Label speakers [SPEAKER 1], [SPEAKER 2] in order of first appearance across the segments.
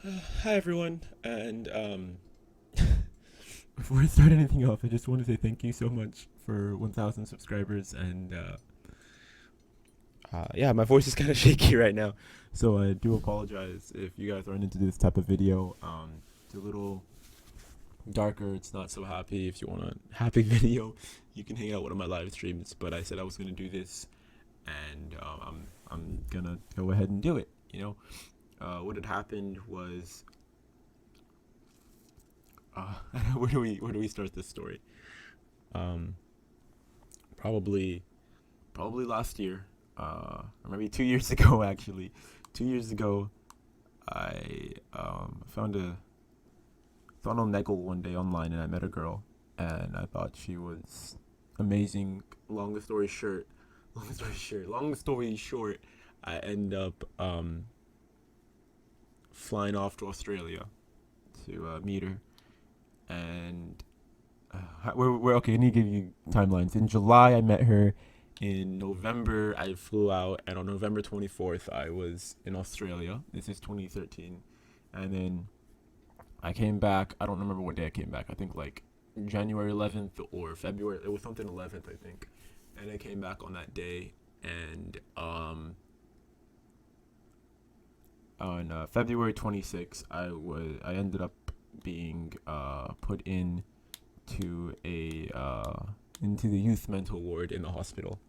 [SPEAKER 1] Hi everyone, and before I start anything off, I just want to say thank you so much for 1,000 subscribers, and yeah, my voice is kind of shaky right now, so I do apologize if you guys aren't into this type of video. It's a little darker. It's not so happy. If you want a happy video, you can hang out one of my live streams. But I said I was gonna do this, and I'm gonna go ahead and do it. What had happened was uh, where do we start this story? Um, probably probably last year, or maybe 2 years ago. Actually, 2 years ago, I found a Naggle one day online, and I met a girl, and I thought she was amazing. Long story short, I end up flying off to Australia to meet her, and we're okay. I need to give you timelines. In July, I met her. In November, I flew out, and on November 24th, I was in Australia. This is 2013, and then I came back. I don't remember what day I came back. I think like January 11th or February. It was something 11th, I think, and I came back on that day. And on February 26th, I ended up being put in to a into the youth mental ward in the hospital,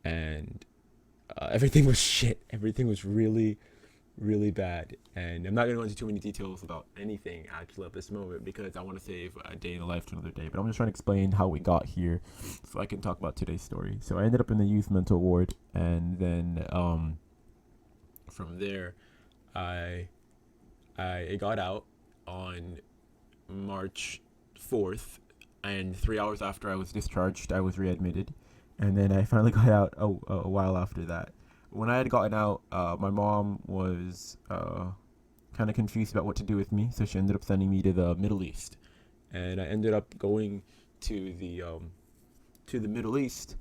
[SPEAKER 1] and everything was shit. Everything was really, really bad, and I'm not gonna go into too many details about anything actually at this moment because I want to save a day in the life to another day. But I'm just trying to explain how we got here, so I can talk about today's story. So I ended up in the youth mental ward, and then from there, I I got out on March 4th, and 3 hours after I was discharged, I was readmitted, and then I finally got out a while after that. When I had gotten out, my mom was kind of confused about what to do with me, so she ended up sending me to the Middle East, and I ended up going to the Middle East.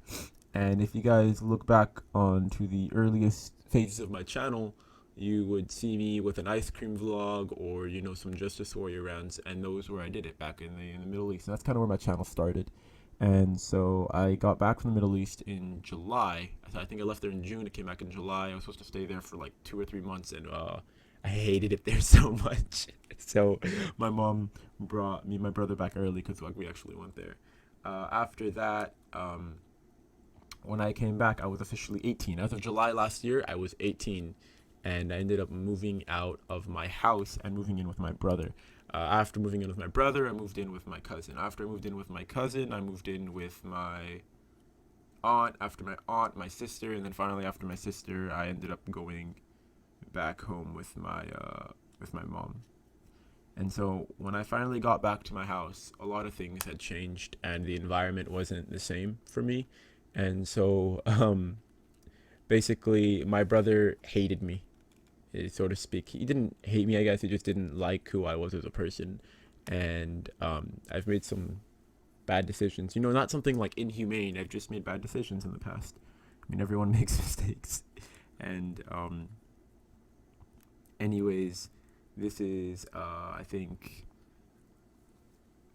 [SPEAKER 1] And if you guys look back onto the earliest phases of my channel, you would see me with an ice cream vlog or some Justice Warrior rounds, and those where I did it back in the Middle East. And that's kind of where my channel started. And so I got back from the Middle East in July. I think I left there in June. I came back in July. I was supposed to stay there for like 2 or 3 months, and I hated it there so much. So my mom brought me and my brother back early because like we actually went there. After that, when I came back, I was officially 18. As of July last year, I was 18, and I ended up moving out of my house and moving in with my brother. After moving in with my brother, I moved in with my cousin. After I moved in with my cousin, I moved in with my aunt. After my aunt, my sister, and then finally after my sister, I ended up going back home with my mom. And so when I finally got back to my house, a lot of things had changed, and the environment wasn't the same for me. And so basically, my brother hated me, so to speak. He didn't hate me, I guess. He just didn't like who I was as a person. And I've made some bad decisions. Not something like inhumane. I've just made bad decisions in the past. I mean, everyone makes mistakes. And anyways, this is, I think,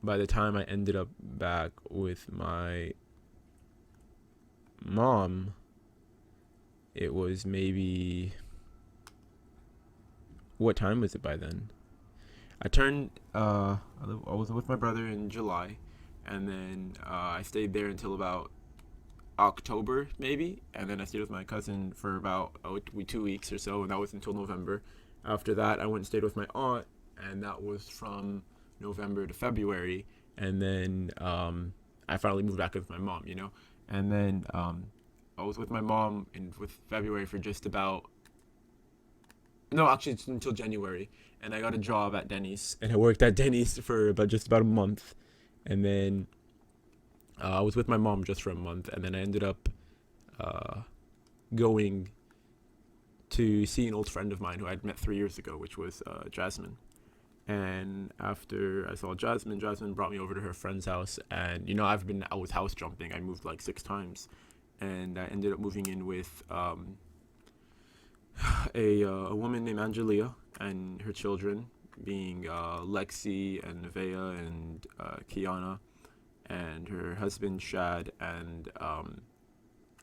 [SPEAKER 1] by the time I ended up back with my mom, it was maybe, what time was it by then? I was with my brother in July, and then I stayed there until about October maybe, and then I stayed with my cousin for about 2 weeks or so, and that was until November. After that, I went and stayed with my aunt, and that was from November to February, and then I finally moved back with my mom. And then I was with my mom with February for just about, no, actually it's until January, and I got a job at Denny's, and I worked at Denny's for about a month, and then I was with my mom just for a month, and then I ended up uh, going to see an old friend of mine who I'd met 3 years ago, which was Jasmine. And after I saw Jasmine, Jasmine brought me over to her friend's house, and I was house jumping. I moved like 6 times, and I ended up moving in with a woman named Angelia, and her children, being Lexi and Nevaeh and Kiana, and her husband Shad, and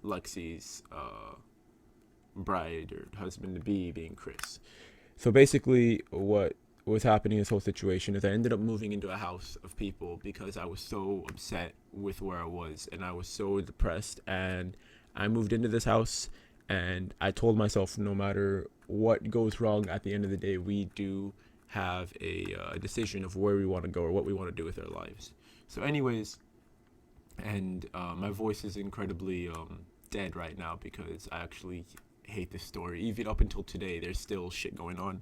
[SPEAKER 1] Lexi's bride or husband to be being Chris. So basically, what was happening in this whole situation is I ended up moving into a house of people because I was so upset with where I was and I was so depressed. And I moved into this house and I told myself no matter what goes wrong, at the end of the day, we do have a decision of where we want to go or what we want to do with our lives. So anyways, and my voice is incredibly dead right now because I actually hate this story. Even up until today, there's still shit going on.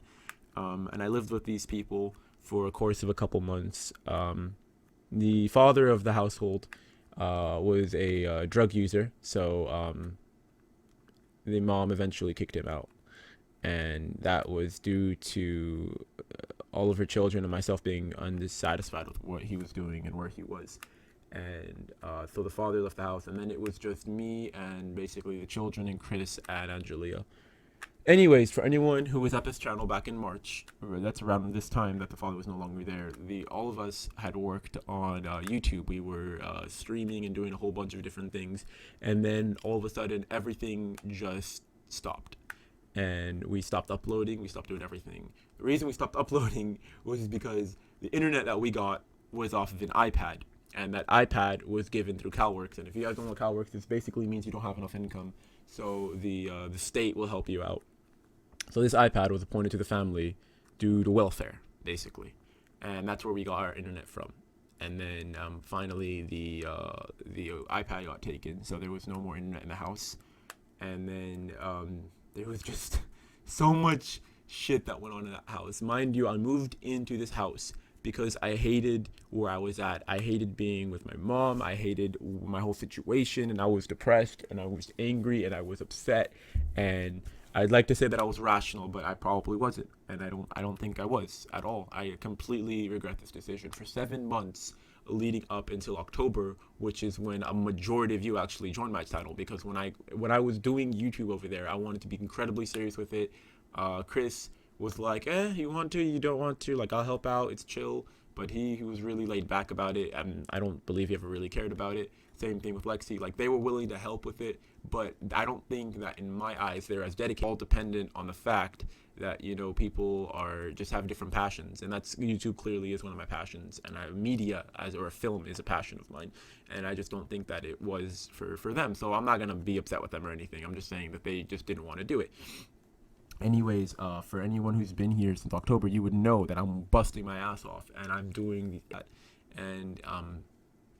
[SPEAKER 1] And I lived with these people for a course of a couple months. The father of the household was a drug user, so the mom eventually kicked him out. And that was due to all of her children and myself being unsatisfied with what he was doing and where he was. And so the father left the house, and then it was just me and basically the children and Chris and Angelia. Anyways, for anyone who was at this channel back in March, that's around this time that the father was no longer there, all of us had worked on YouTube. We were streaming and doing a whole bunch of different things, and then all of a sudden everything just stopped. And we stopped uploading, we stopped doing everything. The reason we stopped uploading was because the internet that we got was off of an iPad. And that iPad was given through CalWorks. And if you guys don't know what CalWorks, this basically means you don't have enough income. So the state will help you out. So this iPad was appointed to the family due to welfare, basically. And that's where we got our internet from. And then finally the iPad got taken, so there was no more internet in the house. And then there was just so much shit that went on in that house. Mind you, I moved into this house because I hated where I was at. I hated being with my mom. I hated my whole situation, and I was depressed, and I was angry, and I was upset. And I'd like to say that I was rational, but I probably wasn't, and I don't think I was at all. I completely regret this decision. For 7 months leading up until October, which is when a majority of you actually joined my channel, because when I was doing YouTube over there, I wanted to be incredibly serious with it. Chris was like, you want to, you don't want to, like, I'll help out, it's chill. But he was really laid back about it, and I don't believe he ever really cared about it. Same thing with Lexi. Like, they were willing to help with it, but I don't think that in my eyes they're as dedicated. All dependent on the fact that, you know, people are just have different passions, and that's YouTube clearly is one of my passions, and media or a film is a passion of mine, and I just don't think that it was for them. So I'm not gonna be upset with them or anything. I'm just saying that they just didn't want to do it. Anyways, for anyone who's been here since October, you would know that I'm busting my ass off, and I'm doing that. And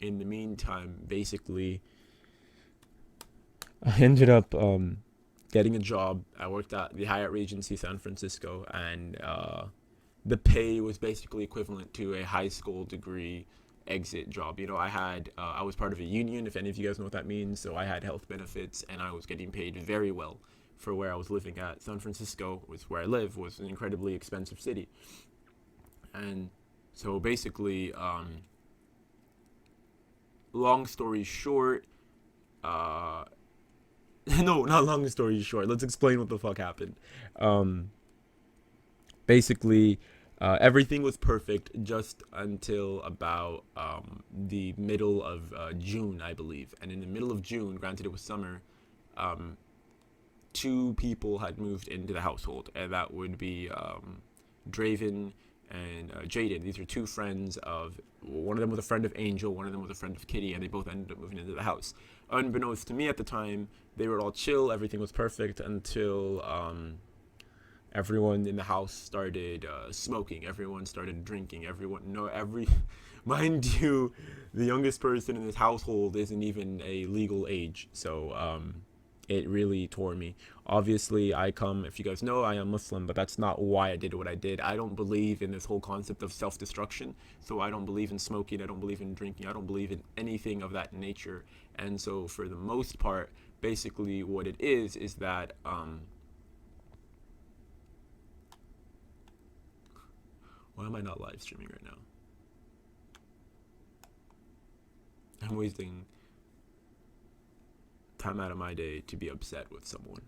[SPEAKER 1] in the meantime, basically, I ended up getting a job. I worked at the Hyatt Regency San Francisco, and the pay was basically equivalent to a high school degree exit job. You know, I was part of a union, if any of you guys know what that means, so I had health benefits, and I was getting paid very well for where I was living at. San Francisco was where I live, was an incredibly expensive city. And so basically, long story short, no, not long story short, let's explain what the fuck happened. Basically, everything was perfect just until about the middle of June, I believe. And in the middle of June, granted it was summer, 2 people had moved into the household, and that would be Draven and Jaden. These are 2 friends of, one of them was a friend of Angel, one of them was a friend of Kitty, and they both ended up moving into the house. Unbeknownst to me at the time, they were all chill, everything was perfect until everyone in the house started smoking, everyone started drinking, mind you, the youngest person in this household isn't even a legal age, so it really tore me. Obviously, if you guys know, I am Muslim, but that's not why I did what I did. I don't believe in this whole concept of self-destruction, so I don't believe in smoking, I don't believe in drinking, I don't believe in anything of that nature. And so for the most part, basically what it is that why am I not live streaming right now? I'm wasting time out of my day to be upset with someone.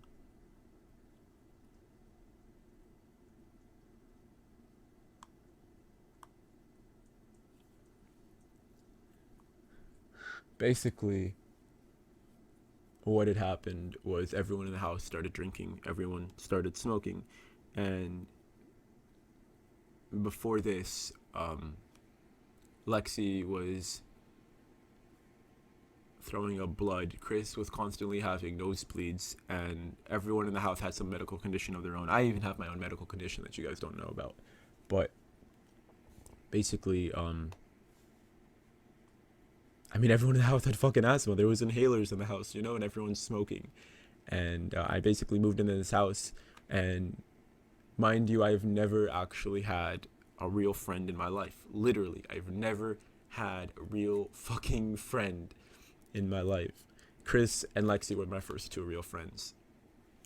[SPEAKER 1] basically, what had happened was everyone in the house started drinking, everyone started smoking, and before this, Lexi was throwing up blood. Chris was constantly having nosebleeds, and everyone in the house had some medical condition of their own. I even have my own medical condition that you guys don't know about. But basically, everyone in the house had fucking asthma. There was inhalers in the house, and everyone's smoking. And I basically moved into this house, and mind you, I've never actually had a real friend in my life. Literally, I've never had a real fucking friend in my life. Chris and Lexi were my first two real friends,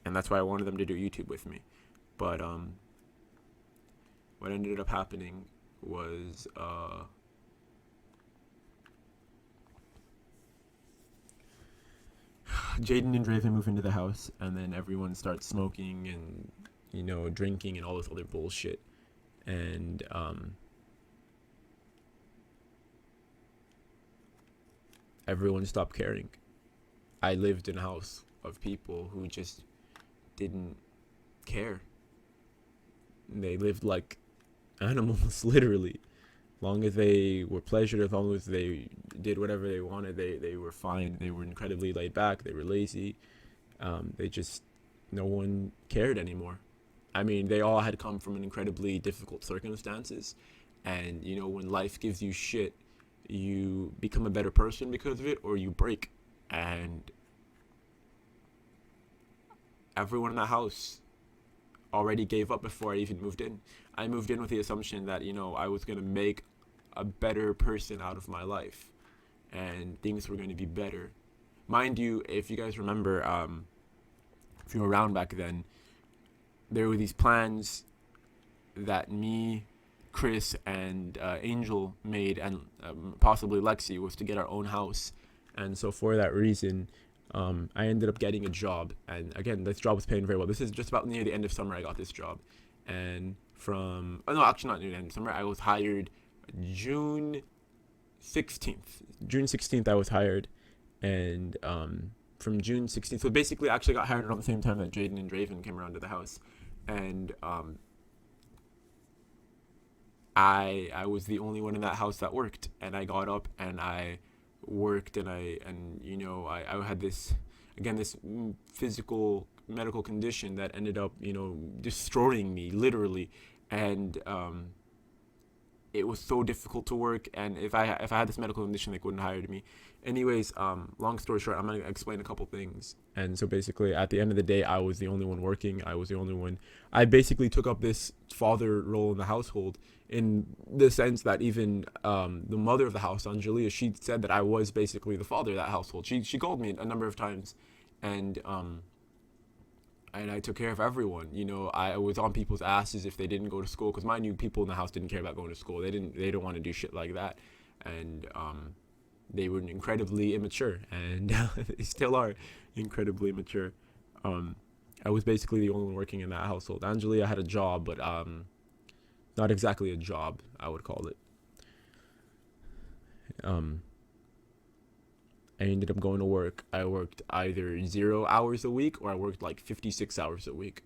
[SPEAKER 1] and that's why I wanted them to do YouTube with me. But what ended up happening was Jaden and Draven move into the house, and then everyone starts smoking and drinking and all this other bullshit, and everyone stopped caring. I lived in a house of people who just didn't care. They lived like animals, literally. As long as they were pleasured, as long as they did whatever they wanted, they were fine. They were incredibly laid back. They were lazy. No one cared anymore. They all had come from incredibly difficult circumstances. And, when life gives you shit, you become a better person because of it, or you break. And everyone in the house already gave up before I even moved in. I moved in with the assumption that, I was going to make a better person out of my life, and things were going to be better. Mind you, if you guys remember, if you were around back then, there were these plans that me, Chris, and Angel made, and possibly Lexi, was to get our own house. And so for that reason, I ended up getting a job. And again, this job was paying very well. This is just about near the end of summer I got this job. And not near the end of summer. I was hired June 16th. June 16th I was hired. And from June 16th, so basically I actually got hired around the same time that Jaden and Draven came around to the house. And I was the only one in that house that worked, and I got up and I worked, and I had this physical medical condition that ended up destroying me, literally. And it was so difficult to work, and if I had this medical condition, they couldn't hire me. Anyways, long story short, I'm going to explain a couple things. And so basically, at the end of the day, I was the only one working. I basically took up this father role in the household, in the sense that even the mother of the house, Angelia, she said that I was basically the father of that household. She called me a number of times, and I took care of everyone. I was on people's asses if they didn't go to school, because mind you, people in the house didn't care about going to school. They don't want to do shit like that. And they were incredibly immature, and they still are incredibly immature. I was basically the only one working in that household. Angelia had a job, but not exactly a job, I would call it. I ended up going to work. I worked either 0 hours a week, or I worked like 56 hours a week.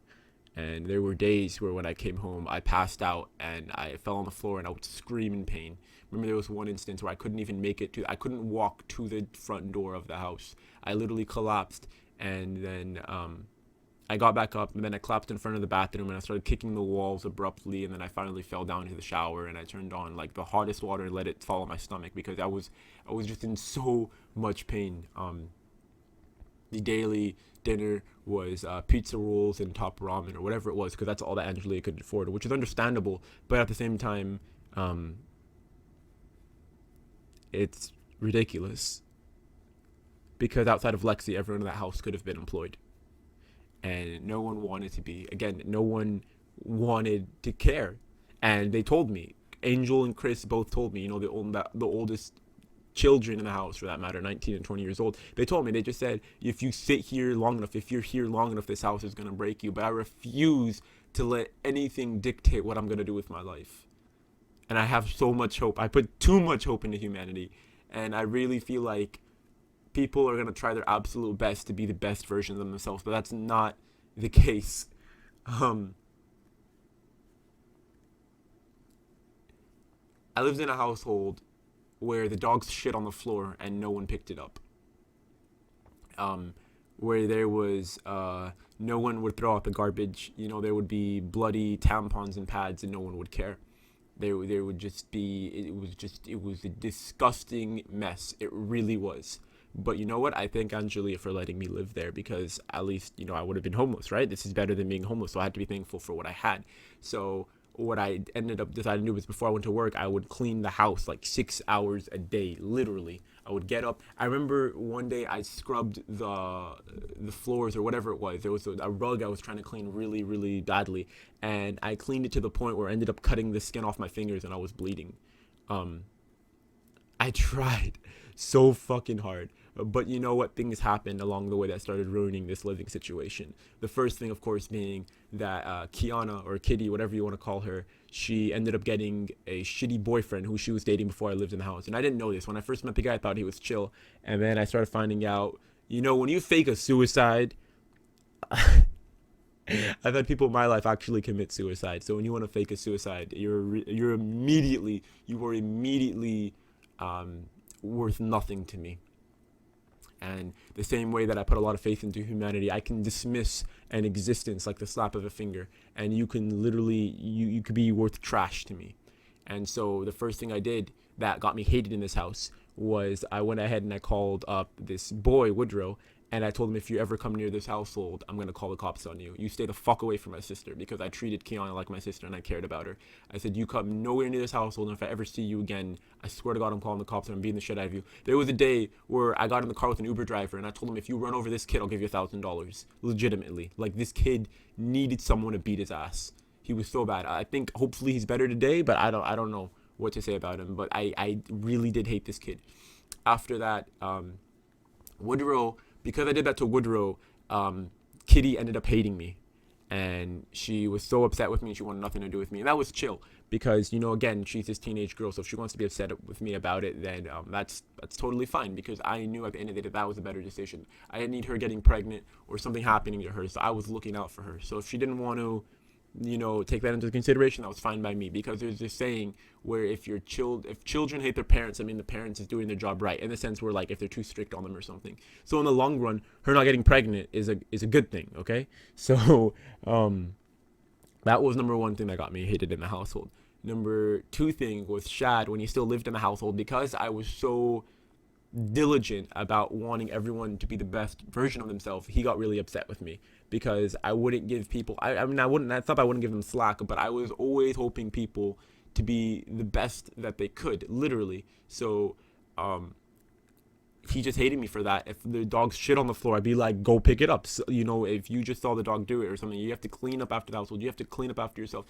[SPEAKER 1] And there were days where when I came home, I passed out and I fell on the floor and I would scream in pain. Remember, there was one instance where I couldn't even I couldn't walk to the front door of the house. I literally collapsed, and then I got back up, and then I collapsed in front of the bathroom, and I started kicking the walls abruptly, and then I finally fell down into the shower, and I turned on like the hottest water and let it fall on my stomach, because I was just in so much pain. The daily dinner was pizza rolls and top ramen, or whatever it was, because that's all that Angelia could afford, which is understandable, but at the same time, it's ridiculous, because outside of Lexi, everyone in that house could have been employed. And no one wanted to be. Again, no one wanted to care. And they told me, Angel and Chris both told me, the oldest children in the house, for that matter, 19 and 20 years old, they told me, they just said, if you sit here long enough, if you're here long enough, this house is going to break you. But I refuse to let anything dictate what I'm going to do with my life. And I have so much hope. I put too much hope into humanity. And I really feel like people are going to try their absolute best to be the best version of themselves, but that's not the case. I lived in a household where the dogs shit on the floor and no one picked it up. Where there was no one would throw out the garbage. There would be bloody tampons and pads and no one would care. There would just be, it was a disgusting mess. It really was. But you know what? I thank Angelia for letting me live there, because at least, I would have been homeless, right? This is better than being homeless. So I had to be thankful for what I had. So what I ended up deciding to do was, before I went to work, I would clean the house like 6 hours a day, literally. I would get up. I remember one day I scrubbed the floors or whatever it was. There was a rug I was trying to clean really, really badly, and I cleaned it to the point where I ended up cutting the skin off my fingers and I was bleeding. I tried so fucking hard. But you know what? Things happened along the way that started ruining this living situation. The first thing, of course, being that Kiana, or Kitty, whatever you want to call her, she ended up getting a shitty boyfriend who she was dating before I lived in the house. And I didn't know this. When I first met the guy, I thought he was chill. And then I started finding out, when you fake a suicide, I've had people in my life actually commit suicide. So when you want to fake a suicide, you are immediately worth nothing to me. And the same way that I put a lot of faith into humanity, I can dismiss an existence like the slap of a finger, and you can literally, you could be worth trash to me. And so the first thing I did that got me hated in this house was I went ahead and I called up this boy, Woodrow, and I told him, if you ever come near this household, I'm going to call the cops on you. You stay the fuck away from my sister, because I treated Kiana like my sister and I cared about her. I said, you come nowhere near this household, and if I ever see you again, I swear to God, I'm calling the cops and I'm beating the shit out of you. There was a day where I got in the car with an Uber driver and I told him, if you run over this kid, I'll give you $1,000. Legitimately. Like, this kid needed someone to beat his ass. He was so bad. I think hopefully he's better today, but I don't know what to say about him. But I really did hate this kid. After that, Woodrow, because I did that to Woodrow, Kitty ended up hating me. And she was so upset with me and she wanted nothing to do with me. And that was chill, because, again, she's this teenage girl. So if she wants to be upset with me about it, then that's totally fine, because I knew at the end of the day that was a better decision. I didn't need her getting pregnant or something happening to her. So I was looking out for her. So if she didn't want to, take that into consideration, that was fine by me, because there's this saying where if children hate their parents, I mean, the parents is doing their job right, in the sense where, like, if they're too strict on them or something. So in the long run, her not getting pregnant is a good thing, okay? So that was number one thing that got me hated in the household. Number two thing was Shad, when he still lived in the household, because I was so diligent about wanting everyone to be the best version of themselves, he got really upset with me, because I wouldn't give people, I thought I wouldn't give them slack, but I was always hoping people to be the best that they could, literally. So he just hated me for that. If the dog's shit on the floor, I'd be like, go pick it up. So, if you just saw the dog do it or something, you have to clean up after the household. You have to clean up after yourself.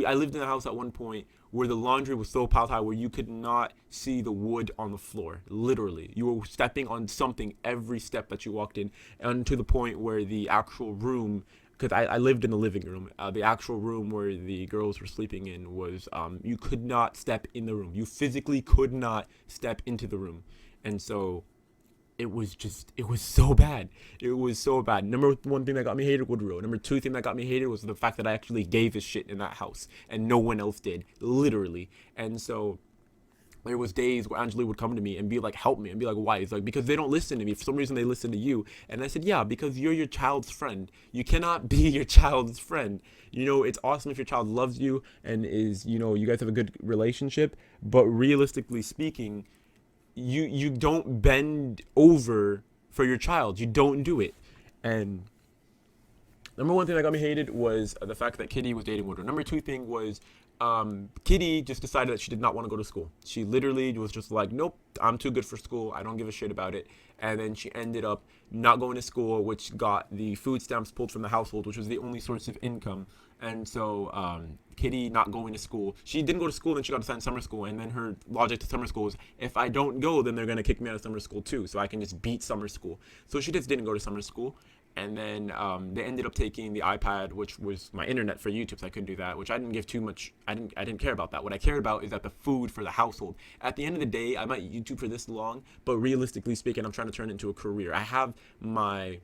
[SPEAKER 1] I lived in a house at one point where the laundry was so piled high where you could not see the wood on the floor. Literally. You were stepping on something every step that you walked in, and to the point where the actual room, because I lived in the living room, the actual room where the girls were sleeping in was, you could not step in the room. You physically could not step into the room. And so it was so bad. It was so bad. Number one thing that got me hated, Woodrow. Number two thing that got me hated was the fact that I actually gave a shit in that house and no one else did, literally. And so there was days where Angela would come to me and be like, help me, and be like, why? It's like, because they don't listen to me. For some reason, they listen to you. And I said, yeah, because you're your child's friend. You cannot be your child's friend. It's awesome if your child loves you and is, you guys have a good relationship. But realistically speaking, you don't bend over for your child. You don't do it. And number one thing that got me hated was the fact that Kitty was dating Woodrow. Number two thing was Kitty just decided that she did not want to go to school. She literally was just like, nope, I'm too good for school. I don't give a shit about it. And then she ended up not going to school, which got the food stamps pulled from the household, which was the only source of income. And so Kitty not going to school. She didn't go to school, then she got assigned summer school. And then her logic to summer school is, if I don't go, then they're going to kick me out of summer school too. So I can just beat summer school. So she just didn't go to summer school. And then they ended up taking the iPad, which was my internet for YouTube, so I couldn't do that, which I didn't give too much. I didn't care about that. What I cared about is that the food for the household. At the end of the day, I might YouTube for this long, but realistically speaking, I'm trying to turn it into a career. I have my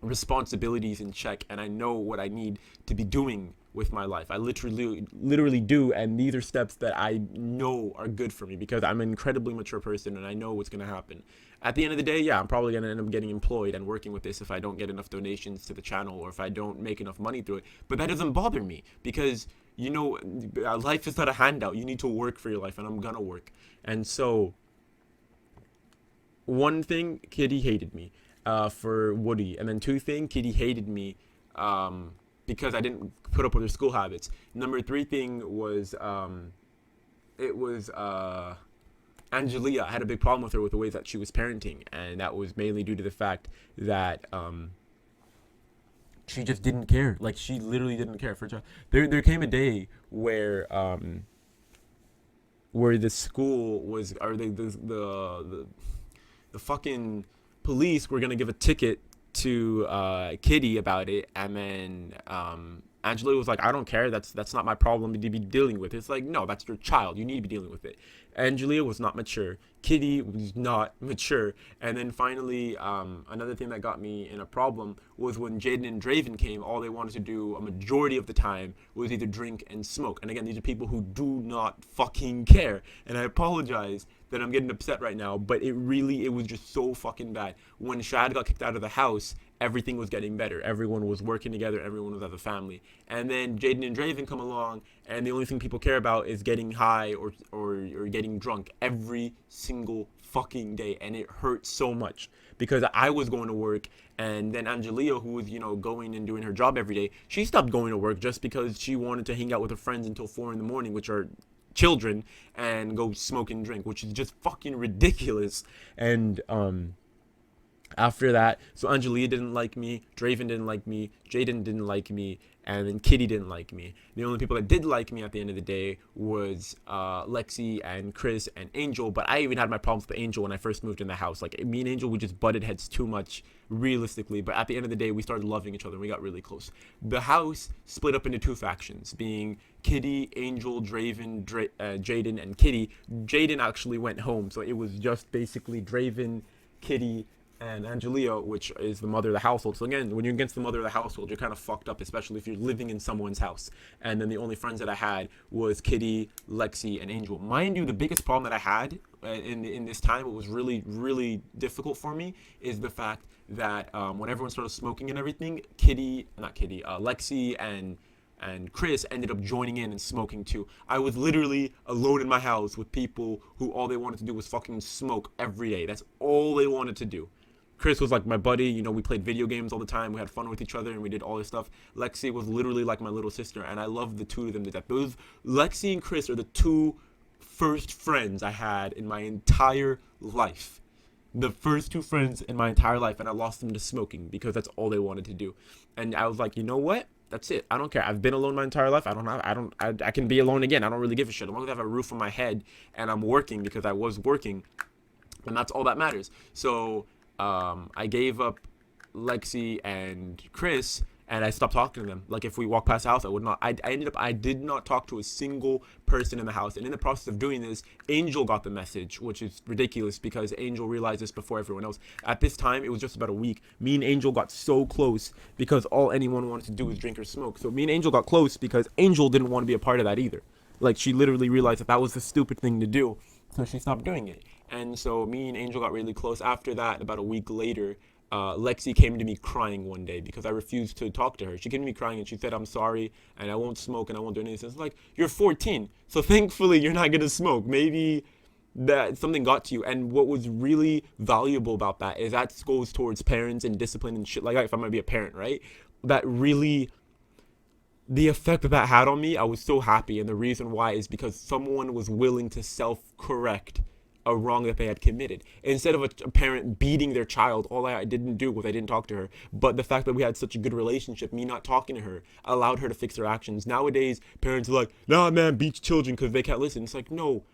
[SPEAKER 1] responsibilities in check, and I know what I need to be doing with my life. I literally do, and these are steps that I know are good for me because I'm an incredibly mature person and I know what's going to happen. At the end of the day, yeah, I'm probably going to end up getting employed and working with this if I don't get enough donations to the channel or if I don't make enough money through it. But that doesn't bother me because, you know, life is not a handout. You need to work for your life, and I'm going to work. And so, one thing, Kitty hated me for Woody. And then two thing, Kitty hated me because I didn't put up with her school habits. Number three thing was it was Angelia. I had a big problem with her with the ways that she was parenting, and that was mainly due to the fact that she just didn't care. Like, she literally didn't care for a child. There came a day where the school was, or the fucking police were gonna give a ticket to Kitty about it, and then Angela was like, I don't care, that's not my problem to be dealing with. It's like, no, that's your child, you need to be dealing with it. Angelia was not mature, Kitty was not mature. And then finally, another thing that got me in a problem was when Jaden and Draven came. All they wanted to do a majority of the time was either drink and smoke. And again, these are people who do not fucking care, and I apologize that I'm getting upset right now, but it was just so fucking bad. When Shad got kicked out of the house, everything was getting better. Everyone was working together. Everyone was as a family. And then Jaden and Draven come along, and the only thing people care about is getting high or getting drunk every single fucking day. And it hurts so much because I was going to work, and then Angelia, who was, you know, going and doing her job every day, she stopped going to work just because she wanted to hang out with her friends until 4 a.m, which are children, and go smoke and drink, which is just fucking ridiculous. And after that, so Angelia didn't like me, Draven didn't like me, Jaden didn't like me, and then Kitty didn't like me. The only people that did like me at the end of the day was Lexi and Chris and Angel, but I even had my problems with Angel when I first moved in the house. Like, me and Angel, we just butted heads too much, realistically, but at the end of the day, we started loving each other and we got really close. The house split up into two factions, being Kitty, Angel, Draven, Jaden, and Kitty. Jaden actually went home, so it was just basically Draven, Kitty, and Angelia, which is the mother of the household. So again, when you're against the mother of the household, you're kind of fucked up, especially if you're living in someone's house. And then the only friends that I had was Kitty, Lexi, and Angel. Mind you, the biggest problem that I had in this time, what was really, really difficult for me, is the fact that when everyone started smoking and everything, Lexi and Chris ended up joining in and smoking too. I was literally alone in my house with people who all they wanted to do was fucking smoke every day. That's all they wanted to do. Chris was like my buddy, you know, we played video games all the time, we had fun with each other, and we did all this stuff. Lexi was literally like my little sister, and I love the two of them to death. Lexi and Chris are the two first friends I had in my entire life. The first two friends in my entire life, and I lost them to smoking because that's all they wanted to do. And I was like, you know what? That's it. I don't care. I've been alone my entire life. I can be alone again. I don't really give a shit. As long as I have a roof on my head and I'm working, because I was working, and that's all that matters. So I gave up Lexi and Chris, and I stopped talking to them. Like, if we walked past the house, I did not talk to a single person in the house. And in the process of doing this, Angel got the message, which is ridiculous because Angel realized this before everyone else. At this time, it was just about a week. Me and Angel got so close because all anyone wanted to do was drink or smoke. So me and Angel got close because Angel didn't want to be a part of that either. Like, she literally realized that was the stupid thing to do, so she stopped doing it. And so me and Angel got really close. After that, about a week later, Lexi came to me crying one day because I refused to talk to her. She came to me crying and she said, I'm sorry, and I won't smoke and I won't do anything. It's like, you're 14, so thankfully you're not going to smoke. Maybe that something got to you. And what was really valuable about that is that goes towards parents and discipline and shit like that. If I'm going to be a parent, right? That really, the effect that had on me, I was so happy. And the reason why is because someone was willing to self-correct a wrong that they had committed. Instead of a parent beating their child, all I didn't do was I didn't talk to her. But the fact that we had such a good relationship, me not talking to her, allowed her to fix her actions. Nowadays, parents are like, nah, man, beat children because they can't listen. It's like, no,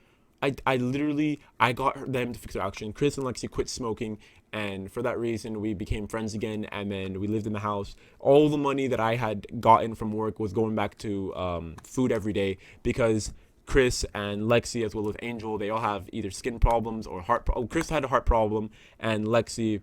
[SPEAKER 1] I got them to fix their action. Chris and Lexi quit smoking, and for that reason we became friends again, and then we lived in the house. All the money that I had gotten from work was going back to food every day, because Chris and Lexi, as well as Angel, they all have either skin problems or Chris had a heart problem, and Lexi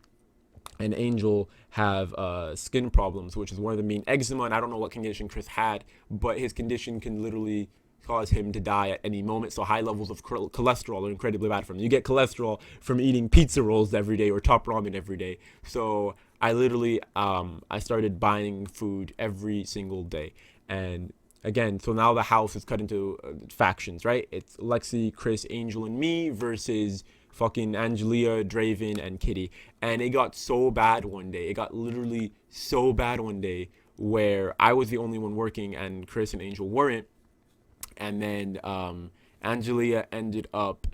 [SPEAKER 1] and Angel have skin problems, which is one of the main eczema. And I don't know what condition Chris had, but his condition can literally cause him to die at any moment. So high levels of cholesterol are incredibly bad for him. You get cholesterol from eating pizza rolls every day or top ramen every day. So I literally I started buying food every single day. And again, so now the house is cut into factions, right? It's Lexi, Chris, Angel, and me versus fucking Angelia, Draven, and Kitty. And it got so bad one day. It got literally so bad one day where I was the only one working and Chris and Angel weren't. And then Angelia ended up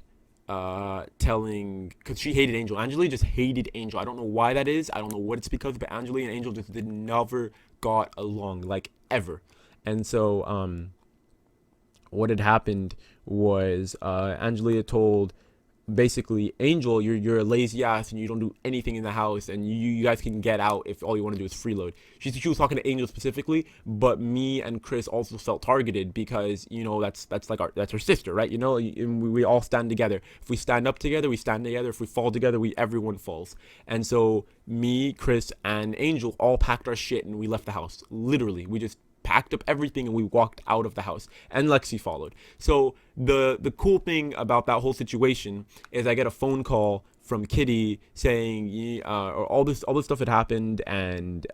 [SPEAKER 1] telling, because she hated Angel. Angelia just hated Angel. I don't know why that is. I don't know what it's because, but Angelia and Angel just never got along, like, ever. And so what had happened was Angelia told basically Angel, you're a lazy ass and you don't do anything in the house, and you guys can get out if all you want to do is freeload. She was talking to Angel specifically, but me and Chris also felt targeted because, you know, that's our sister, right? You know, we all stand together. If we stand up together, we stand together. If we fall together, everyone falls. And so me, Chris, and Angel all packed our shit and we left the house. Literally, we just packed up everything and we walked out of the house, and Lexi followed. So the cool thing about that whole situation is I get a phone call from Kitty saying all this stuff had happened, and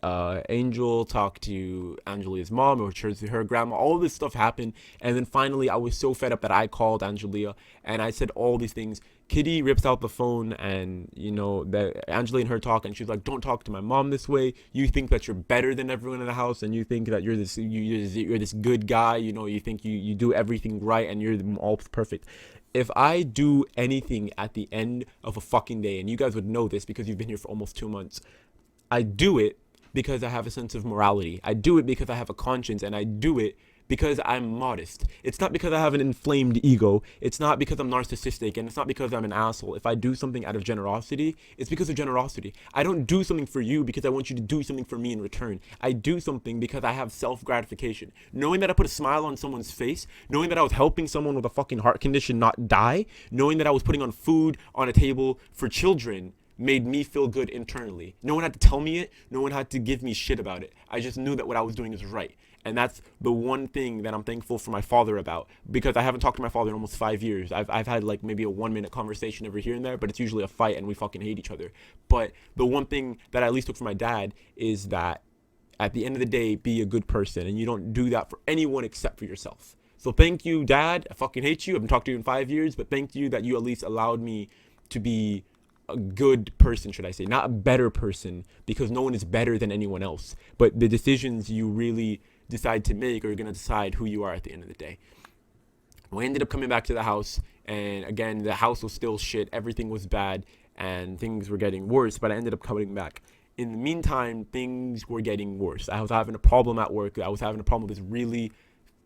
[SPEAKER 1] Angel talked to Angelia's mom, or to her grandma. All this stuff happened, and then finally I was so fed up that I called Angelia and I said all these things. Kitty rips out the phone, and you know that Angelia and her talk, and she's like, "Don't talk to my mom this way. You think that you're better than everyone in the house, and you think that you're this good guy. You know, you think you do everything right, and you're all perfect." If I do anything at the end of a fucking day, and you guys would know this because you've been here for almost 2 months, I do it because I have a sense of morality. I do it because I have a conscience, and I do it because I'm modest. It's not because I have an inflamed ego. It's not because I'm narcissistic, and it's not because I'm an asshole. If I do something out of generosity, it's because of generosity. I don't do something for you because I want you to do something for me in return. I do something because I have self-gratification. Knowing that I put a smile on someone's face, knowing that I was helping someone with a fucking heart condition not die, knowing that I was putting on food on a table for children, made me feel good internally. No one had to tell me it. No one had to give me shit about it. I just knew that what I was doing is right. And that's the one thing that I'm thankful for my father about, because I haven't talked to my father in almost 5 years. I've had like maybe a 1-minute conversation every here and there, but it's usually a fight and we fucking hate each other. But the one thing that I at least took from my dad is that at the end of the day, be a good person, and you don't do that for anyone except for yourself. So thank you, Dad. I fucking hate you. I haven't talked to you in 5 years, but thank you that you at least allowed me to be a good person, should I say, not a better person, because no one is better than anyone else. But the decisions you really decide to make are going to decide who you are at the end of the day. We ended up coming back to the house, and again, the house was still shit. Everything was bad, and things were getting worse, but I ended up coming back. In the meantime, things were getting worse. I was having a problem at work. I was having a problem with this really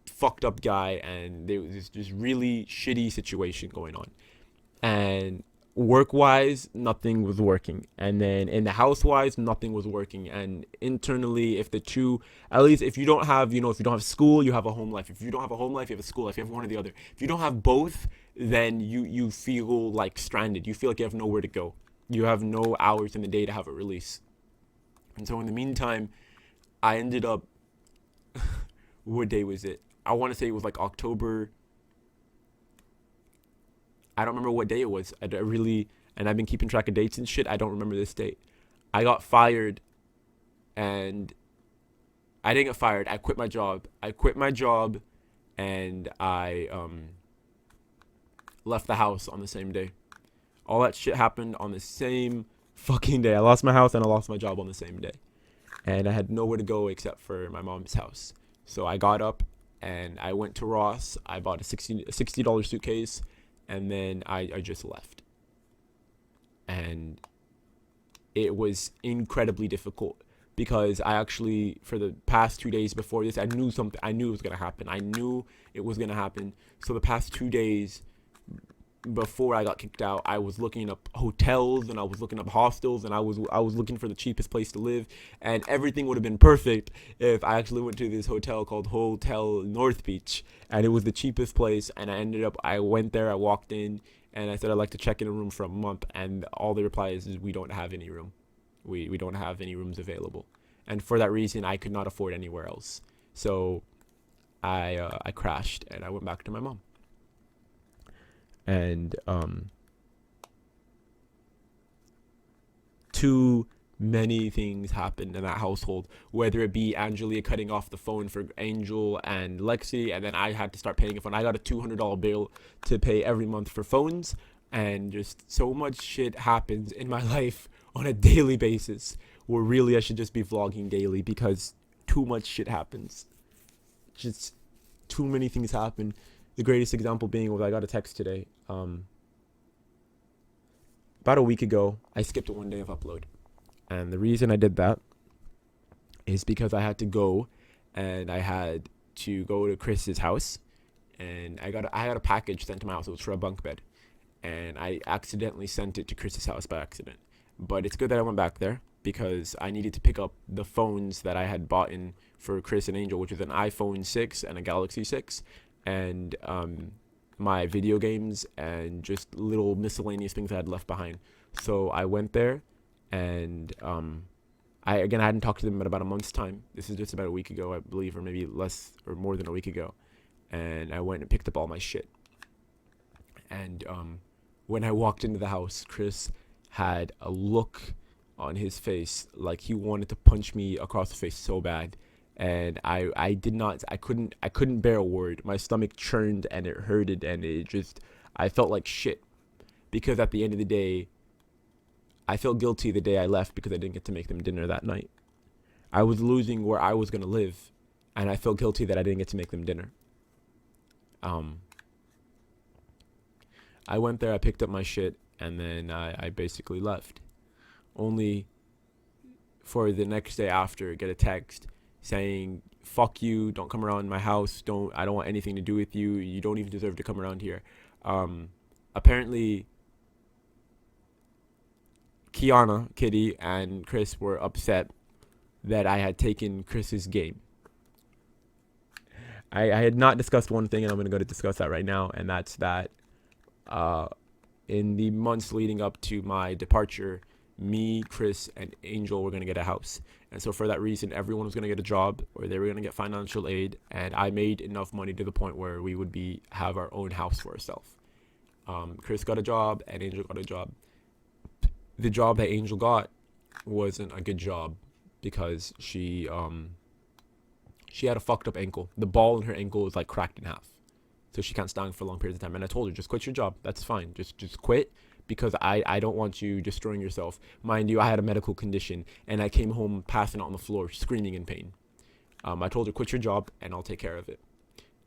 [SPEAKER 1] fucked up guy, and there was this really shitty situation going on. And work-wise, nothing was working, and then in the house-wise, nothing was working. And internally, if the two, at least if you don't have, if you don't have school, you have a home life. If you don't have a home life, you have a school life. You have one or the other. If you don't have both, then you feel like stranded. You feel like you have nowhere to go. You have no hours in the day to have a release. And so in the meantime, I ended up, what day was it? I want to say it was like October. I don't remember what day it was. And I've been keeping track of dates and shit. I don't remember this date. I got fired, and I didn't get fired. I quit my job. And I left the house on the same day. All that shit happened on the same fucking day. I lost my house and I lost my job on the same day. And I had nowhere to go except for my mom's house. So I got up and I went to Ross. I bought a $60 suitcase. And then I just left. And it was incredibly difficult because I actually, for the past 2 days before this, I knew it was going to happen. So the past 2 days, before I got kicked out, I was looking up hotels and I was looking up hostels and I was looking for the cheapest place to live, and everything would have been perfect if I actually went to this hotel called Hotel North Beach, and it was the cheapest place. And I went there, I walked in, and I said I'd like to check in a room for a month, and all they reply is we don't have any room, we don't have any rooms available, and for that reason I could not afford anywhere else. So I crashed and I went back to my mom. And too many things happened in that household, whether it be Angelia cutting off the phone for Angel and Lexi, and then I had to start paying a phone. I got a $200 bill to pay every month for phones, and just so much shit happens in my life on a daily basis, where really I should just be vlogging daily, because too much shit happens. Just too many things happen. The greatest example being was I got a text today. About a week ago, I skipped 1 day of upload. And the reason I did that is because I had to go to Chris's house, and I had a package sent to my house. It was for a bunk bed, and I accidentally sent it to Chris's house by accident. But it's good that I went back there, because I needed to pick up the phones that I had bought in for Chris and Angel, which is an iPhone 6 and a Galaxy 6, and my video games and just little miscellaneous things I had left behind. So I went there, and I hadn't talked to them in about a month's time. This is just about a week ago, I believe, or maybe less or more than a week ago. And I went and picked up all my shit. And when I walked into the house, Chris had a look on his face like he wanted to punch me across the face so bad. And I couldn't bear a word. My stomach churned and it hurted, and I felt like shit, because at the end of the day, I felt guilty the day I left because I didn't get to make them dinner that night. I was losing where I was going to live, and I felt guilty that I didn't get to make them dinner. I went there, I picked up my shit, and then I basically left. Only for the next day after, get a text saying, fuck you, don't come around my house, I don't want anything to do with you, you don't even deserve to come around here. Apparently, Kiana, Kitty, and Chris were upset that I had taken Chris's game. I had not discussed one thing, and I'm going to go to discuss that right now, and that's that in the months leading up to my departure, me, Chris, and Angel were going to get a house. And so for that reason, everyone was going to get a job, or they were going to get financial aid, and I made enough money to the point where we would have our own house for ourselves. Chris got a job, and Angel got a job. The job that Angel got wasn't a good job, because she had a fucked up ankle. The ball in her ankle was like cracked in half, so she can't stand for long periods of time. And I told her, just quit your job. That's fine. Just quit, because I don't want you destroying yourself. Mind you, I had a medical condition, and I came home passing out on the floor, screaming in pain. I told her, quit your job, and I'll take care of it.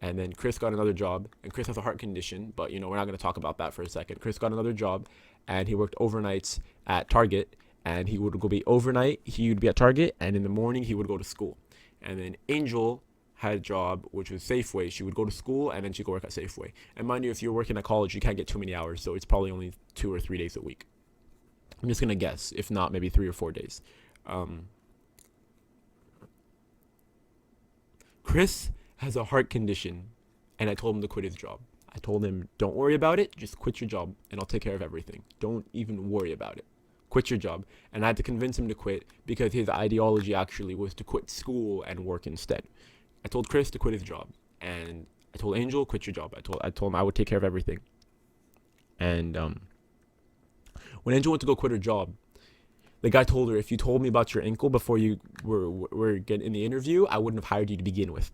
[SPEAKER 1] And then Chris got another job, and Chris has a heart condition, but we're not going to talk about that for a second. Chris got another job, and he worked overnights at Target, and he would go be overnight, he would be at Target, and in the morning he would go to school. And then Angel had a job, which was Safeway. She would go to school, and then she'd go work at Safeway. And mind you, if you're working at college, you can't get too many hours, so it's probably only 2 or 3 days a week. I'm just going to guess, if not, maybe 3 or 4 days. Chris has a heart condition, and I told him to quit his job. I told him, don't worry about it, just quit your job, and I'll take care of everything. Don't even worry about it. Quit your job. And I had to convince him to quit, because his ideology actually was to quit school and work instead. I told Chris to quit his job, and I told Angel, quit your job. I told him I would take care of everything. And when Angel went to go quit her job, the guy told her, if you told me about your ankle before you were getting in the interview, I wouldn't have hired you to begin with.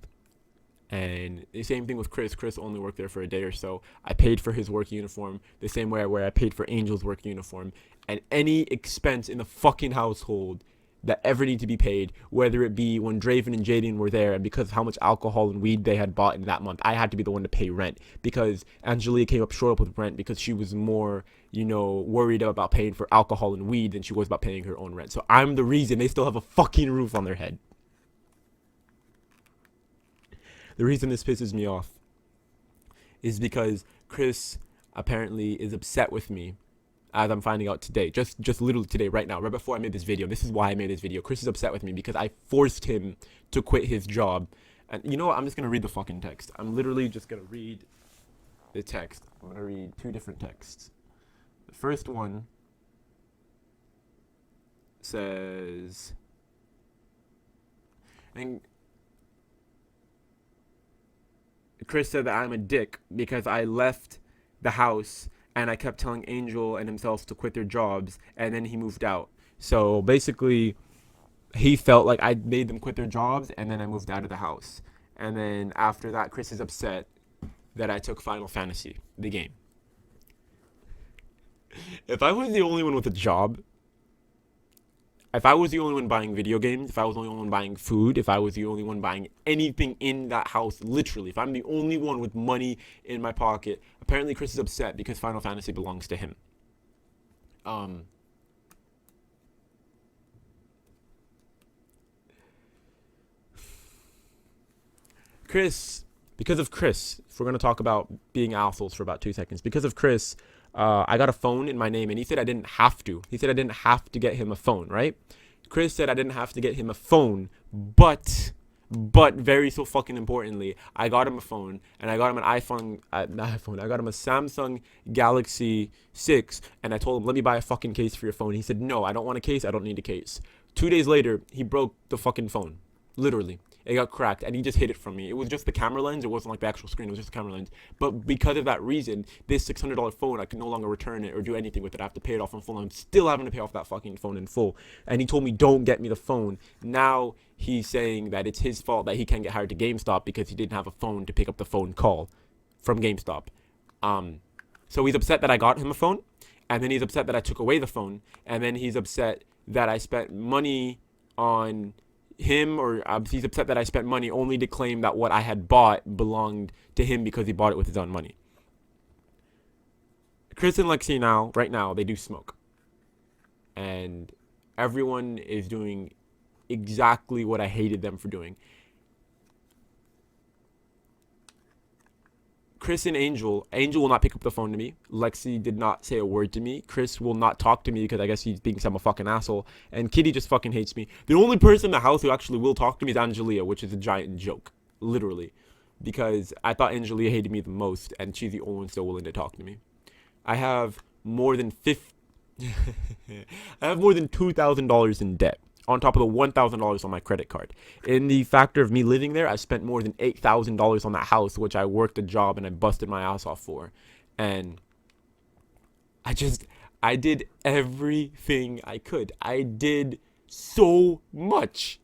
[SPEAKER 1] And the same thing with Chris. Chris only worked there for a day or so. I paid for his work uniform the same way where I paid for Angel's work uniform. And any expense in the fucking household that ever need to be paid, whether it be when Draven and Jaden were there, and because of how much alcohol and weed they had bought in that month, I had to be the one to pay rent, because Angelia came up short with rent because she was more, worried about paying for alcohol and weed than she was about paying her own rent. So I'm the reason they still have a fucking roof on their head. The reason this pisses me off is because Chris apparently is upset with me, as I'm finding out today, just literally today, right now, right before I made this video. This is why I made this video. Chris is upset with me because I forced him to quit his job. And you know what? I'm just gonna read the fucking text. I'm literally just gonna read the text. I'm gonna read two different texts. The first one says, and Chris said that I'm a dick because I left the house and I kept telling Angel and himself to quit their jobs, and then he moved out. So basically, he felt like I made them quit their jobs, and then I moved out of the house. And then after that, Chris is upset that I took Final Fantasy, the game. If I was the only one with a job, if I was the only one buying video games, if I was the only one buying food, if I was the only one buying anything in that house, literally, if I'm the only one with money in my pocket, apparently Chris is upset because Final Fantasy belongs to him. Because of Chris, if we're going to talk about being assholes for about 2 seconds, because of Chris, I got a phone in my name, and he said I didn't have to. He said I didn't have to get him a phone, right? Chris said I didn't have to get him a phone, but very so fucking importantly, I got him a phone, and I got him an iPhone, not iPhone, I got him a Samsung Galaxy 6, and I told him, let me buy a fucking case for your phone. He said, no, I don't want a case, I don't need a case. 2 days later, he broke the fucking phone, literally. It got cracked, and he just hid it from me. It was just the camera lens. It wasn't like the actual screen. It was just the camera lens. But because of that reason, this $600 phone, I could no longer return it or do anything with it. I have to pay it off in full. I'm still having to pay off that fucking phone in full. And he told me, don't get me the phone. Now he's saying that it's his fault that he can't get hired to GameStop because he didn't have a phone to pick up the phone call from GameStop. So he's upset that I got him a phone, and then he's upset that I took away the phone, and then he's upset that I spent money on him, or he's upset that I spent money only to claim that what I had bought belonged to him because he bought it with his own money. Chris and Lexi now, right now, they do smoke. And everyone is doing exactly what I hated them for doing. Chris and Angel will not pick up the phone to me. Lexi did not say a word to me. Chris will not talk to me because I guess he's being some fucking asshole. And Kitty just fucking hates me. The only person in the house who actually will talk to me is Angelia, which is a giant joke, literally. Because I thought Angelia hated me the most, and she's the only one still willing to talk to me. I have more than $2,000 in debt, on top of the $1,000 on my credit card. In the factor of me living there, I spent more than $8,000 on that house, which I worked a job and I busted my ass off for. And I did everything I could. I did so much.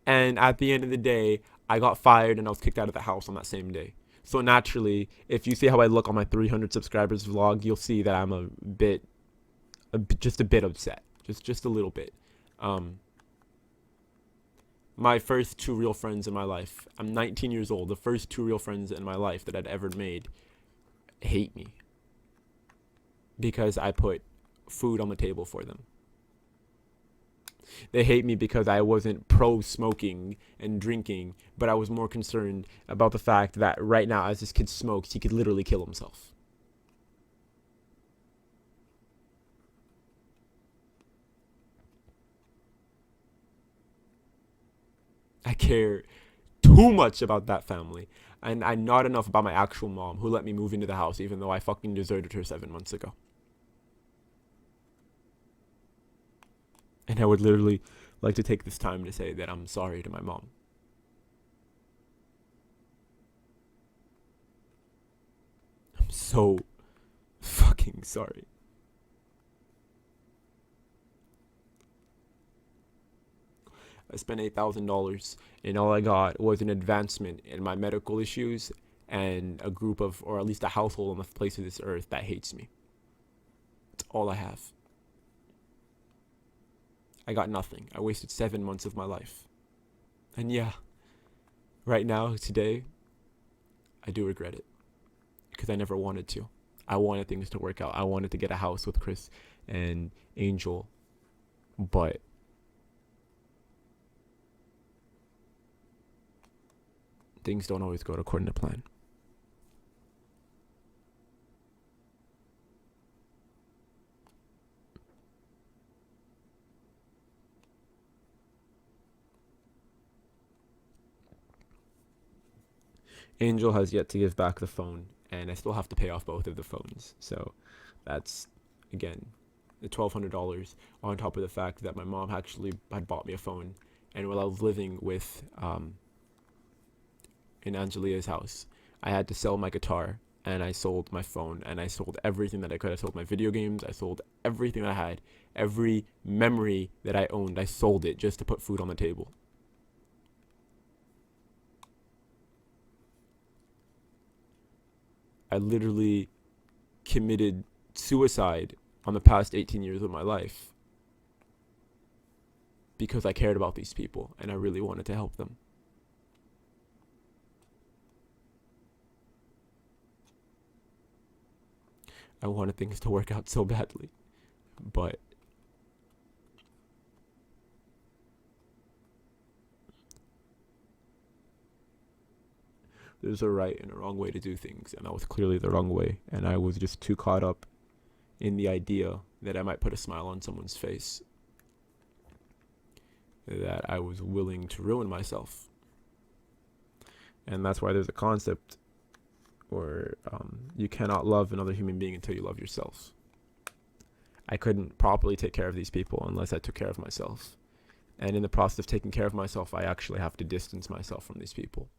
[SPEAKER 1] And at the end of the day, I got fired and I was kicked out of the house on that same day. So naturally, if you see how I look on my 300 subscribers vlog, you'll see that I'm just a bit upset, just a little bit. My first 2 real friends in my life, I'm 19 years old, the first 2 real friends in my life that I'd ever made hate me because I put food on the table for them. They hate me because I wasn't pro smoking and drinking, but I was more concerned about the fact that right now, as this kid smokes, he could literally kill himself. I care too much about that family, and I not enough about my actual mom, who let me move into the house even though I fucking deserted her 7 months ago. And I would literally like to take this time to say that I'm sorry to my mom. I'm so fucking sorry. I spent $8,000 and all I got was an advancement in my medical issues and a group of, or at least a household on the place of this earth that hates me. That's all I have. I got nothing. I wasted 7 months of my life. And yeah, right now, today, I do regret it because I never wanted to. I wanted things to work out. I wanted to get a house with Chris and Angel, but things don't always go according to plan. Angel has yet to give back the phone, and I still have to pay off both of the phones. So that's, again, the $1,200 on top of the fact that my mom actually had bought me a phone. And while I was living with in Angelia's house, I had to sell my guitar, and I sold my phone, and I sold everything that I could. I sold my video games. I sold everything I had. Every memory that I owned, I sold it just to put food on the table. I literally committed suicide on the past 18 years of my life because I cared about these people and I really wanted to help them. I wanted things to work out so badly, but there's a right and a wrong way to do things, and that was clearly the wrong way, and I was just too caught up in the idea that I might put a smile on someone's face that I was willing to ruin myself. And that's why there's a concept where you cannot love another human being until you love yourself. I couldn't properly take care of these people unless I took care of myself. And in the process of taking care of myself, I actually have to distance myself from these people.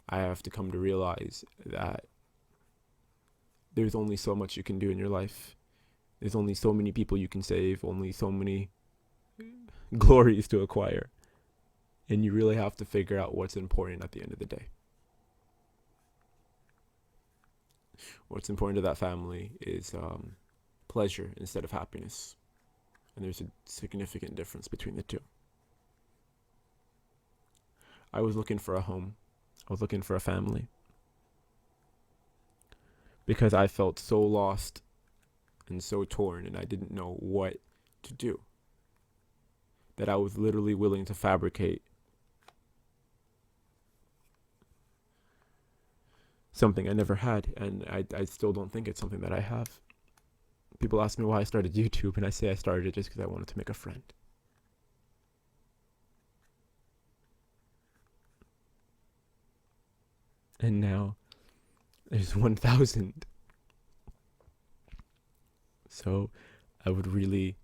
[SPEAKER 1] I have to come to realize that there's only so much you can do in your life. There's only so many people you can save, only so many glories to acquire. And you really have to figure out what's important at the end of the day. What's important to that family is pleasure instead of happiness. And there's a significant difference between the two. I was looking for a home. I was looking for a family. Because I felt so lost and so torn and I didn't know what to do. That I was literally willing to fabricate something I never had, and I still don't think it's something that I have. People ask me why I started YouTube, and I say I started it just because I wanted to make a friend. And now there's 1,000. So I would really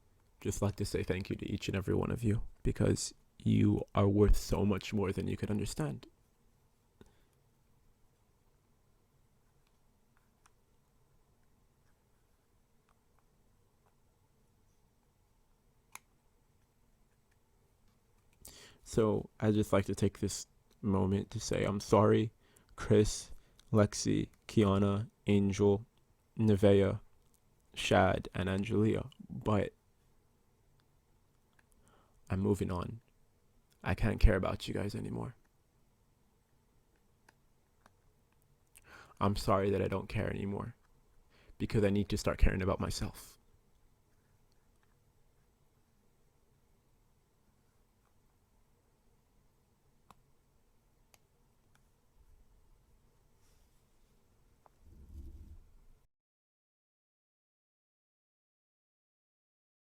[SPEAKER 1] just like to say thank you to each and every one of you, because you are worth so much more than you could understand. So I'd just like to take this moment to say I'm sorry, Chris, Lexi, Kiana, Angel, Nevaeh, Shad, and Angelia, but I'm moving on. I can't care about you guys anymore. I'm sorry that I don't care anymore, because I need to start caring about myself.